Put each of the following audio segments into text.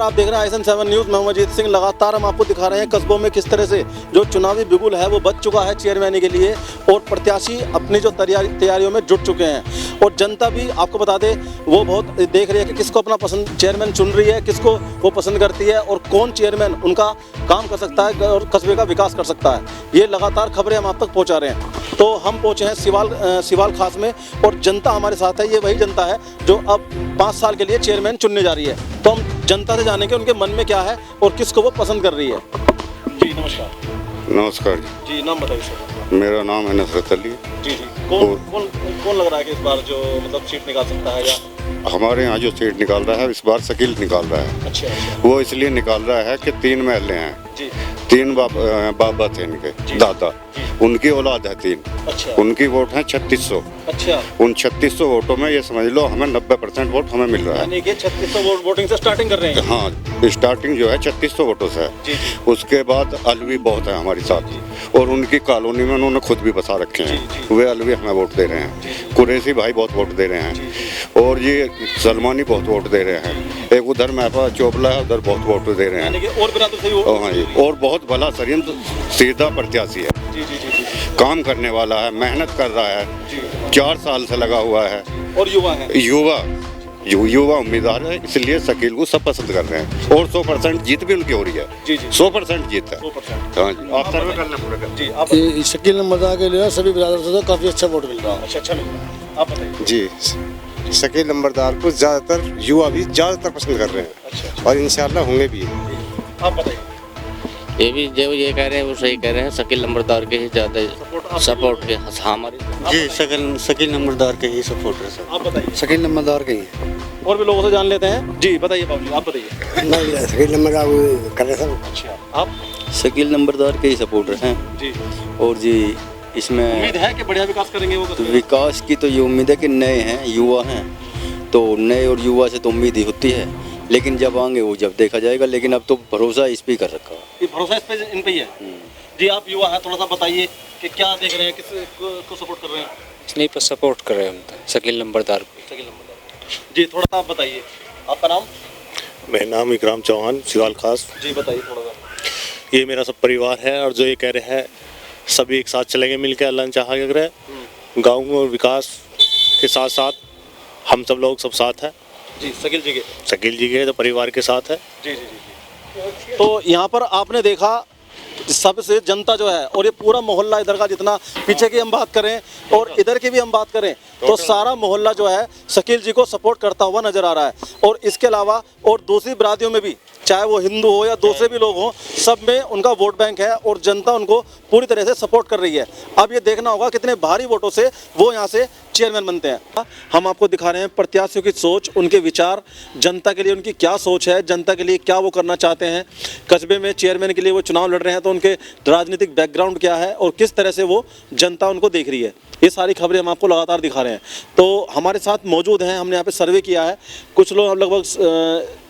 आप देख रहे हैं ISN7 न्यूज़। मैं अजीत सिंह। लगातार हम आपको दिखा रहे हैं कस्बों में किस तरह से जो चुनावी बिगुल है वो बच चुका है चेयरमैन के लिए, और प्रत्याशी अपनी जो तैयारियों में जुट चुके हैं, और जनता भी आपको बता दें वो बहुत देख रही है कि किसको अपना पसंद चेयरमैन चुन रही है, किसको वो पसंद करती है, और कौन चेयरमैन उनका काम कर सकता है और कस्बे का विकास कर सकता है। ये लगातार खबरें हम आप तक पहुँचा रहे हैं। तो हम पहुँचे हैं सिवाल खास में, और जनता हमारे साथ है। ये वही जनता है जो अब 5 साल के लिए चेयरमैन चुनने जा रही है। तो हम जनता से जानेंगे उनके मन में क्या है और किसको वो पसंद कर रही है। जी नमस्कार। नमस्कार जी, नाम बताइए सर। मेरा नाम है नुसरत अली। जी, कौन लग रहा है कि इस बार जो मतलब सीट निकाल सकता है? या हमारे यहाँ जो सीट निकाल रहा है इस बार शकील निकाल रहा है। अच्छा। वो इसलिए निकाल रहा है कि 3 महल्ले हैं जी, 3 बाबा थे इनके दादा, उनकी औलाद है 3। अच्छा। उनकी वोट है 3600। अच्छा। उन 3600 वोटों में ये समझ लो हमें 90% वोट हमें मिल रहा है। यानी कि 3600 वोटिंग से स्टार्टिंग कर रहे हैं। हाँ, स्टार्टिंग जो है 3600 वोटों से है। जी। उसके बाद अलवी बहुत है हमारे साथ, और उनकी कॉलोनी में उन्होंने खुद भी बसा रखे हैं। वे अलवी हमें वोट दे रहे हैं। कुरैशी भाई बहुत वोट दे रहे हैं, और ये सलमानी बहुत वोट दे रहे हैं। एक उधर महफा चोपला है, उधर बहुत वोट दे रहे हैं। और बहुत भला सरीन सीधा प्रत्याशी है। काम करने वाला है, मेहनत कर रहा है, 4 साल से लगा हुआ है, और युवा उम्मीदवार है, इसलिए शकील को सब पसंद कर रहे हैं। और 100% जीत भी उनकी हो रही है। 100% जीत है। हाँ जी, आप सर्वे करना पूरा जी। आप शकील नंबरदार के लिए सभी बिरादर से काफ़ी अच्छा वोट मिल रहा है। अच्छा मिल रहा है। आप बताइए। जी, शकील नंबरदार को ज़्यादातर युवा भी ज़्यादातर पसंद कर रहे हैं। अच्छा। और इंशाल्लाह होंगे भी। आप बताइए। ये भी जो ये कह रहे हैं वो सही कह रहे हैं। शकील नंबरदार के ही ज़्यादा सपोर्ट के हमारी। जी, शकील नंबरदार के ही सपोर्ट है सर। आप बताइए। शकील नंबरदार के ही। और भी लोगों से जान लेते हैं। जी बताइए बाबू, आप बताइए। नहीं, शकील नंबरदार कर रहे सब। अच्छा। आप? शकील नंबरदार के ही सपोर्टर हैं जी। और जी इसमें उम्मीद है कि बढ़िया विकास करेंगे वो। तो विकास की तो ये उम्मीद है कि नए हैं, युवा हैं, तो नए और युवा से तो उम्मीद ही होती है, लेकिन जब आएंगे वो जब देखा जाएगा। लेकिन अब तो भरोसा इस पे कर रखा है। ये भरोसा इस पे इन पे ही है। जी, आप युवा हैं, थोड़ा सा बताइए कि क्या देख रहे हैं, किसको सपोर्ट कर रहे हैं? नहीं पर सपोर्ट कर रहे हैं हम तो शकील नंबरदार को। शकील नंबरदार। जी, थोड़ा सा आप बताइए। आपका नाम? मेरा नाम इकराम चौहान, सिवाल खास। जी बताइए थोड़ा सा। ये मेरा सब परिवार है, और जो ये कह रहे हैं सभी एक साथ चलेंगे मिलकर, अल्लाह ने चाहा अगर गाँव में विकास के साथ साथ हम सब लोग सब साथ हैं। जी, शकील जी के तो परिवार के साथ है। जी। तो यहाँ पर आपने देखा सबसे जनता जो है, और ये पूरा मोहल्ला इधर का, जितना पीछे की हम बात करें और इधर की भी हम बात करें, तो सारा मोहल्ला जो है शकील जी को सपोर्ट करता हुआ नजर आ रहा है। और इसके अलावा और दूसरी बिरादरियों में भी, चाहे वो हिंदू हो या दूसरे भी लोग हों, सब में उनका वोट बैंक है, और जनता उनको पूरी तरह से सपोर्ट कर रही है। अब ये देखना होगा कितने भारी वोटों से वो यहाँ से चेयरमैन बनते हैं। हम आपको दिखा रहे हैं प्रत्याशियों की सोच, उनके विचार, जनता के लिए उनकी क्या सोच है, जनता के लिए क्या वो करना चाहते हैं, कस्बे में चेयरमैन के लिए वो चुनाव लड़ रहे हैं तो उनके राजनीतिक बैकग्राउंड क्या है, और किस तरह से वो जनता उनको देख रही है। ये सारी खबरें हम आपको लगातार दिखा रहे हैं। तो हमारे साथ मौजूद हैं, हमने यहाँ पे सर्वे किया है। कुछ लोग लगभग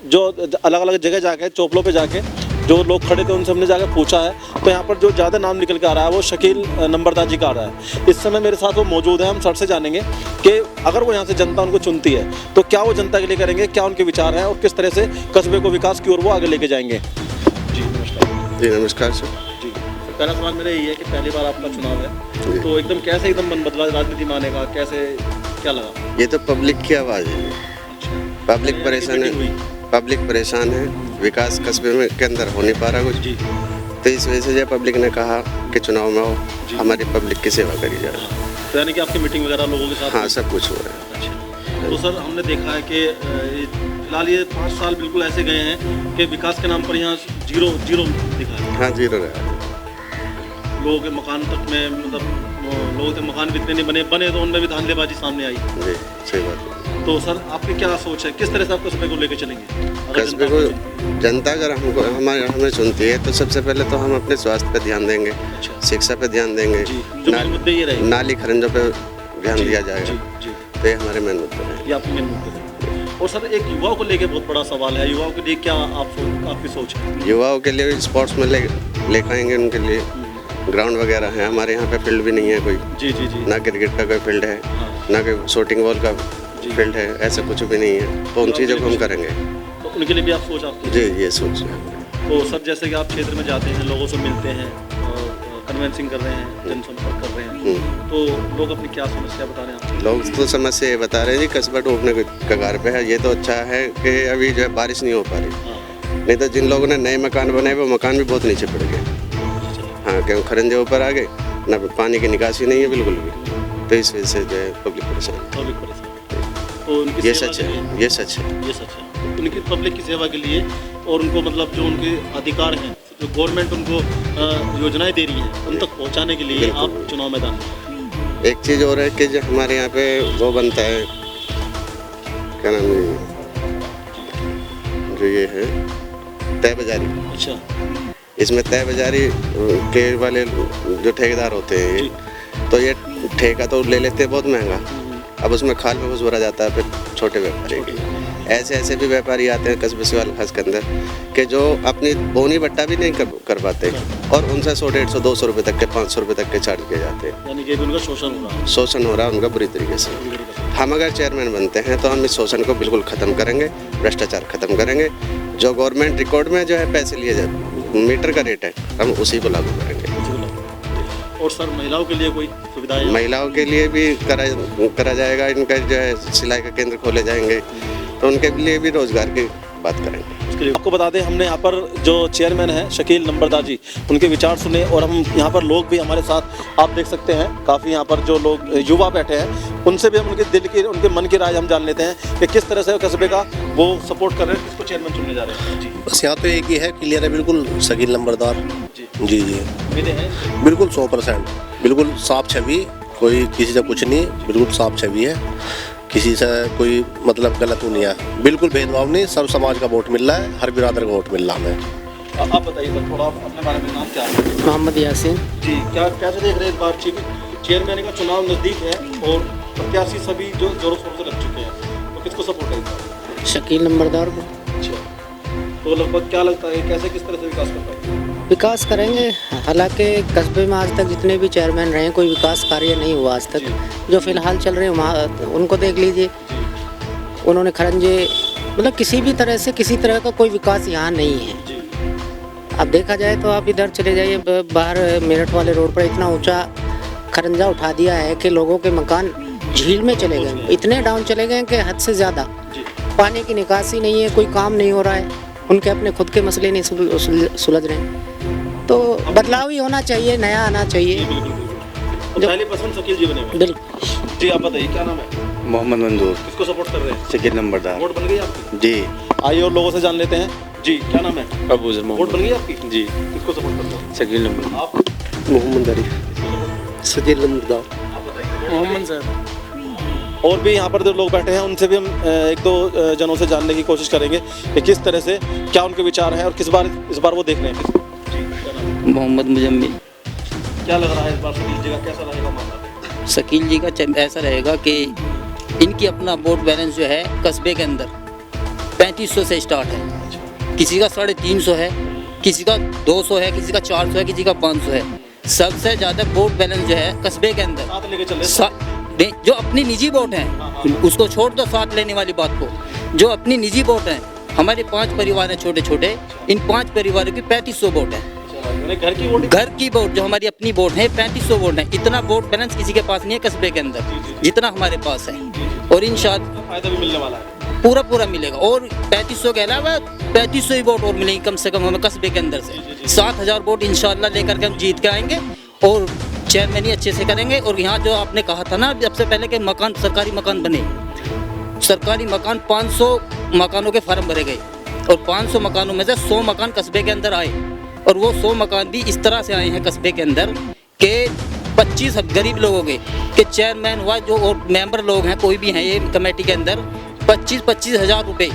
जो अलग अलग जगह जाके, चौपलों पे जाके जो लोग खड़े थे उनसे हमने जाकर पूछा है, तो यहाँ पर जो ज़्यादा नाम निकल के आ रहा है वो शकील नंबरदार जी का आ रहा है। इस समय मेरे साथ वो मौजूद है। हम सर से जानेंगे कि अगर वो यहाँ से जनता उनको चुनती है तो क्या वो जनता के लिए करेंगे, क्या उनके विचार हैं, और किस तरह से कस्बे को विकास की ओर वो आगे लेके जाएंगे। जी नमस्कार। जी नमस्कार सर। जी, पहला सवाल मेरा यही है कि पहली बार आपका चुनाव है, तो एकदम कैसे एकदम मन बदला राजनीति में आने का, कैसे क्या लगा? ये तो पब्लिक की आवाज़ है। पब्लिक परेशान है, पब्लिक परेशान है, विकास कस्बे में के अंदर हो नहीं पा रहा कुछ। जी। तो इस वजह से जब पब्लिक ने कहा कि चुनाव में आओ, हमारी पब्लिक की सेवा करी जाए। तो यानी कि आपकी मीटिंग वगैरह लोगों के साथ? हाँ, सब कुछ हो रहा है। अच्छा। तो सर हमने देखा है कि फिलहाल ये 5 साल बिल्कुल ऐसे गए हैं कि विकास के नाम पर यहाँ जीरो दिखा है। हाँ, जीरो रहा। लोगों के मकान तक में, मतलब लोगों के मकान भी इतने नहीं बने तो उनमें भी धांधलेबाजी सामने आई। जी, सही बात है। तो सर आपकी क्या सोच है, किस तरह से आप कस्बे को लेकर चलेंगे? कस्बे को जनता अगर हमें चुनती है तो सबसे पहले तो हम अपने स्वास्थ्य पे ध्यान देंगे। अच्छा। शिक्षा पे ध्यान देंगे। मुद्दे ये रहेंगे। नाली खरंजों पे ध्यान दिया जाएगा। जी। तो ये हमारे मेन मुद्दे हैं। ये आपके मेन मुद्दे हैं। और सर एक युवाओं को लेकर बहुत बड़ा सवाल है, युवाओं के लिए क्या आपकी सोच है? युवाओं के लिए स्पोर्ट्स में लेकर आएंगे, उनके लिए ग्राउंड वगैरह है। हमारे यहाँ पे फील्ड भी नहीं है कोई। जी। ना क्रिकेट का कोई फील्ड है, ना कोई शूटिंग बॉल का फील्ड है, ऐसा कुछ भी नहीं है। तो उन चीज़ों को हम करेंगे। तो उनके लिए भी आप सोच आपकी? जी ये सोच रहे हैं। तो सर जैसे कि आप क्षेत्र में जाते हैं, लोगों से मिलते हैं और कन्वेंसिंग कर रहे हैं, जनसंपर्क कर रहे हैं, तो लोग अपनी क्या समस्या बता रहे हैं आपको? लोग तो समस्या ये बता रहे हैं जी कस्बा डूबने के कगार पे है। ये तो अच्छा है कि अभी जो है बारिश नहीं हो पा रही, नहीं तो जिन लोगों ने नए मकान बनाए वो मकान भी बहुत नीचे पड़ गए। हाँ क्यों खरंजे ऊपर आ गए, ना पानी की निकासी नहीं है बिल्कुल भी, तो इस वजह से जो है पब्लिक परेशान। तो उनकी ये सेवा सच के लिए- है, ये सच है। ये सच है। उनकी पब्लिक की सेवा के लिए और उनको मतलब जो उनके अधिकार हैं, जो गवर्नमेंट उनको योजनाएं दे रही है, उन तक पहुंचाने के लिए बिल्कुल। आप चुनाव मैदान में। एक चीज़ और है कि जो हमारे यहाँ पे वो बनता है, क्या नाम है, जो ये है तय बाजारी। अच्छा, इसमें तय बाजारी के वाले जो ठेकेदार होते हैं ये, तो ये ठेका तो ले लेते हैं बहुत महंगा, अब उसमें खाल में घुस भरा जाता है फिर छोटे व्यापारी के। ऐसे ऐसे भी व्यापारी आते हैं कस्बे सिवाल खास के अंदर कि जो अपनी बोनी बट्टा भी नहीं कर पाते और उनसे 100, 150, 200 रुपये तक के, 500 रुपये तक के चार्ज किए जाते हैं। यानी कि उनका शोषण हो रहा है। शोषण हो रहा है उनका बुरी तरीके से। हम अगर चेयरमैन बनते हैं तो हम इस शोषण को बिल्कुल ख़त्म करेंगे, भ्रष्टाचार खत्म करेंगे। जो गवर्नमेंट रिकॉर्ड में जो है पैसे लिए जाए, मीटर का रेट है, हम उसी को लागू करेंगे। और सर महिलाओं के लिए कोई सुविधाएं? महिलाओं के लिए भी करा जाएगा, इनका जो है सिलाई का केंद्र खोले जाएंगे, तो उनके लिए भी रोजगार की बात करेंगे। उसके लिए आपको बता दें, हमने यहाँ पर जो चेयरमैन हैं शकील नंबरदार जी, उनके विचार सुने और हम यहाँ पर लोग भी हमारे साथ आप देख सकते हैं, काफ़ी यहाँ पर जो लोग युवा बैठे हैं, उनसे भी हम उनके दिल की, उनके मन की राय हम जान लेते हैं कि किस तरह से कस्बे का वो सपोर्ट कर रहे हैं, किसको चेयरमैन चुनने जा रहे हैं। जी बस यहाँ तो एक ही है, क्लियर है बिल्कुल, शकील नंबरदार। जी जी उम्मीदें हैं बिल्कुल 100%, बिल्कुल साफ छवि, कोई किसी से कुछ नहीं, बिल्कुल साफ छवि है, किसी से कोई मतलब गलत नहीं है, बिल्कुल भेदभाव नहीं, सब समाज का वोट मिल रहा है, हर बिरादर का वोट मिल रहा है हमें। आप बताइए सर थोड़ा अपने बारे में, नाम क्या है? मोहम्मद यासीन। जी, क्या कैसे देख रहे हैं इस बार चेयरमैन का चुनाव नज़दीक है और प्रत्याशी सभी जो जोरों शोरों से लग चुके हैं, तो किसको सपोर्ट करेंगे? शकील नंबरदार को। अच्छा, तो लगभग क्या लगता है कैसे किस तरह से विकास कर पाएंगे? विकास करेंगे, हालांकि कस्बे में आज तक जितने भी चेयरमैन रहे हैं कोई विकास कार्य नहीं हुआ आज तक। जो फिलहाल चल रहे हैं वहाँ उनको देख लीजिए, उन्होंने खरंजे मतलब किसी भी तरह से किसी तरह का कोई विकास यहाँ नहीं है। अब देखा जाए तो आप इधर चले जाइए, बाहर मेरठ वाले रोड पर इतना ऊंचा खरंजा उठा दिया है कि लोगों के मकान झील में चले गए, इतने डाउन चले गए कि हद से ज़्यादा। पानी की निकासी नहीं है, कोई काम नहीं हो रहा है, उनके अपने खुद के मसले नहीं सुलझ रहे हैं। तो बदलाव ही होना चाहिए, नया आना चाहिए। तो पहले पसंद शकील जी बने हुए। बिल्कुल। जी आप बताइए क्या नाम है? मोहम्मद मंजूर, किसको सपोर्ट कर रहे हैं? शकील नंबरदार। वोट बन गई आपकी? जी। आइए और लोगों से जान लेते हैं। जी क्या नाम है? अबूजर वोट बन गई आपकी? जी। किसको सपोर्ट कर रहे हो? शकील नंबर। आप? मोहम्मद अरीफ, शकील नंबरदार, आप बताइए। मोहम्मद सर। और भी यहाँ पर जो लोग बैठे हैं उनसे भी हम एक दो जनों से जानने की कोशिश करेंगे कि किस तरह से क्या उनके विचार हैं और इस बार वो देख रहे हैं। जी क्या नाम है? मोहम्मद मुजम्मिल। क्या लग रहा है इस बार शकील जी का कैसा रहेगा मामला? शकील जी का ऐसा रहेगा कि इनकी अपना वोट बैलेंस जो है कस्बे के अंदर 3500 से स्टार्ट है, किसी का 350 है, किसी का 200 है, किसी का 400 है, किसी का 500 है। सबसे ज़्यादा वोट बैलेंस जो है कस्बे के अंदर साथ लेके चल रहे हैं। जो अपनी निजी वोट हैं उसको छोड़ दो साथ लेने वाली बात को, जो अपनी निजी वोट हैं, हमारे 5 परिवार हैं छोटे छोटे, इन 5 परिवारों की 3500 वोट है। घर की वोट, घर की वोट जो हमारी अपनी वोट है 3500 वोट है। इतना वोट बैलेंस किसी के पास नहीं है कस्बे के अंदर जितना हमारे पास है, और इंशाअल्लाह फायदा भी मिलने वाला है, पूरा मिलेगा। और 3500 के अलावा 3500 ही वोट और मिलेंगे कम से कम हमें कस्बे के अंदर से। 7000 वोट इंशाअल्लाह लेकर के हम जीत के आएंगे और चेयरमैन ही अच्छे से करेंगे। और यहाँ जो आपने कहा था ना सबसे पहले कि मकान, सरकारी मकान बने, सरकारी मकान 500 मकानों के फार्म भरे गए और 500 मकानों में से 100 मकान कस्बे के अंदर आए, और वो 100 मकान भी इस तरह से आए हैं कस्बे के अंदर कि 25 गरीब लोगों के चेयरमैन हुआ जो और मेंबर लोग हैं कोई भी हैं ये कमेटी के अंदर, 25 हज़ार रुपये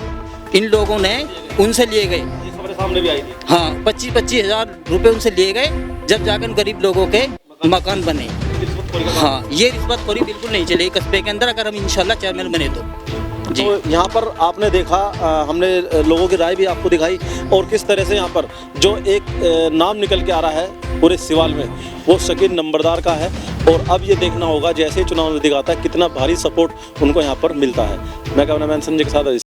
इन लोगों ने उनसे लिए गए। हमारे सामने भी आई थी। हाँ 25 हज़ार रुपये उनसे लिए गए, जब जाकर गरीब लोगों के मकान बने। हाँ ये रिश्वतखोरी बिल्कुल नहीं चलेगी कस्बे के अंदर अगर हम इंशाल्लाह चेयरमैन बने तो। जी तो यहाँ पर आपने देखा, हमने लोगों की राय भी आपको दिखाई, और किस तरह से यहाँ पर जो एक नाम निकल के आ रहा है पूरे सिवाल में वो शकील नंबरदार का है। और अब ये देखना होगा जैसे ही चुनाव नजदीक आता है कितना भारी सपोर्ट उनको यहाँ पर मिलता है। मैं कैमरामैन संजय के साथ